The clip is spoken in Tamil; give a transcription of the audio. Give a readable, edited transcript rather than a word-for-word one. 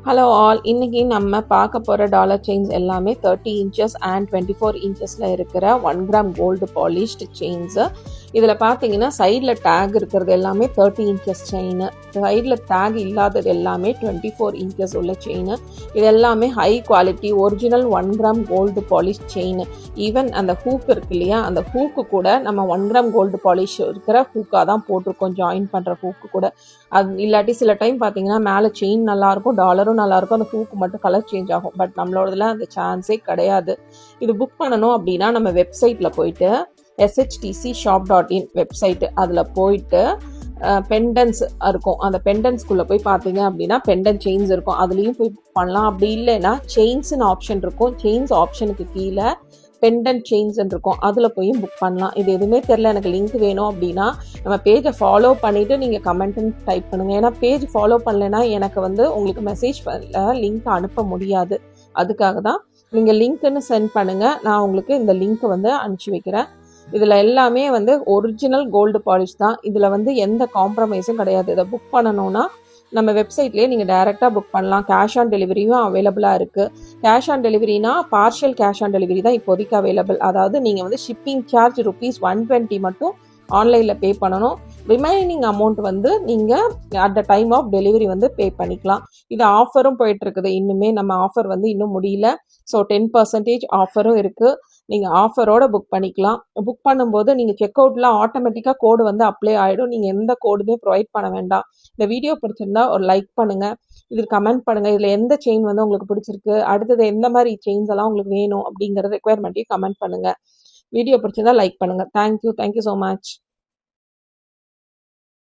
ஹலோ ஆல், இன்னைக்கு நம்ம பார்க்க போகிற டாலர் செயின்ஸ் எல்லாமே 30 இன்ச்சஸ் அண்ட் 24 இன்ச்சஸில் இருக்கிற 1 கிராம் கோல்டு பாலிஷ்டு செயின்ஸு. இதில் பார்த்தீங்கன்னா சைடில் டேக் இருக்கிறது எல்லாமே 30 இன்ச்சஸ் செயின், சைடில் டேக் இல்லாதது எல்லாமே 24 இன்ச்சஸ் உள்ள செயின். இது எல்லாமே high quality original 1 gram gold polish chain. Even அந்த ஹூக் இருக்கு இல்லையா, அந்த ஹூக்கு கூட நம்ம 1 கிராம் கோல்டு பாலிஷ் இருக்கிற ஹூக்காக தான் போட்டிருக்கோம், ஜாயின் பண்ணுற ஹூக்கு கூட. அது இல்லாட்டி சில டைம் பார்த்தீங்கன்னா மேலே செயின் நல்லாயிருக்கும், டாலரும் நல்லாயிருக்கும், அந்த ஹூக்கு மட்டும் கலர் சேஞ்ச் ஆகும். பட் நம்மளோடதுல அந்த சான்ஸே கிடையாது. இது புக் பண்ணணும் அப்படின்னா நம்ம வெப்சைட்டில் போயிட்டு shtcshop.in வெப்சைட்டு, அதில் போயிட்டு பெண்டன்ஸ் இருக்கும், அந்த பெண்டன்ஸ்குள்ளே போய் பார்த்தீங்க அப்படின்னா பெண்டன் செயின்ஸ் இருக்கும், அதுலேயும் போய் புக் பண்ணலாம். அப்படி இல்லைன்னா செயின்ஸ்னு ஆப்ஷன் இருக்கும், செயின்ஸ் ஆப்ஷனுக்கு கீழே பெண்டன்ட் செயின்ஸ் இருக்கும், அதில் போய் புக் பண்ணலாம். இது எதுவுமே தெரில, எனக்கு லிங்க் வேணும் அப்படின்னா நம்ம பேஜை ஃபாலோ பண்ணிவிட்டு நீங்கள் கமெண்ட்டுன்னு டைப் பண்ணுங்கள். ஏன்னா பேஜ் ஃபாலோ பண்ணலைன்னா எனக்கு உங்களுக்கு மெசேஜ் பண்ணல, லிங்க் அனுப்ப முடியாது. அதுக்காக தான் நீங்கள் லிங்க்குன்னு சென்ட் பண்ணுங்கள், நான் உங்களுக்கு இந்த லிங்க்கை அனுப்பிச்சி வைக்கிறேன். இதில் எல்லாமே ஒரிஜினல் கோல்டு பாலிஷ் தான். இதில் எந்த காம்ப்ரமைஸும் கிடையாது. இதை புக் பண்ணணுன்னா நம்ம வெப்சைட்லேயே நீங்கள் டைரெக்டாக புக் பண்ணலாம். கேஷ் ஆன் டெலிவரியும் அவைலபிளாக இருக்குது. கேஷ் ஆன் டெலிவரினா பார்ஷியல் கேஷ் ஆன் டெலிவரி தான் இப்போதைக்கு அவைலபிள். அதாவது நீங்கள் ஷிப்பிங் சார்ஜ் ₹120 மட்டும் ஆன்லைனில் பே பண்ணணும். ரிமைனிங் அமௌண்ட் நீங்கள் at the time of delivery pay பண்ணிக்கலாம். இது ஆஃபரும் போயிட்டுருக்குது, இன்னுமே நம்ம ஆஃபர் இன்னும் முடியல. ஸோ 10% ஆஃபரும் இருக்குது. நீங்கள் ஆஃபரோடு புக் பண்ணிக்கலாம். புக் பண்ணும்போது நீங்கள் செக் அவுட்டில் ஆட்டோமேட்டிக்காக கோடு அப்ளை ஆகிடும். நீங்கள் எந்த கோடுமே ப்ரொவைட் பண்ண வேண்டாம். இந்த வீடியோ பிடிச்சிருந்தா ஒரு லைக் பண்ணுங்கள், இதில் கமெண்ட் பண்ணுங்கள், இதில் எந்த செயின் உங்களுக்கு பிடிச்சிருக்கு, அடுத்தது எந்த மாதிரி செயின்ஸ் எல்லாம் உங்களுக்கு வேணும் அப்படிங்கிற ரெக்குயர்மெண்ட்டையும் கமெண்ட் பண்ணுங்கள். வீடியோ பிடிச்சிருந்தா லைக் பண்ணுங்கள். Thank you so much.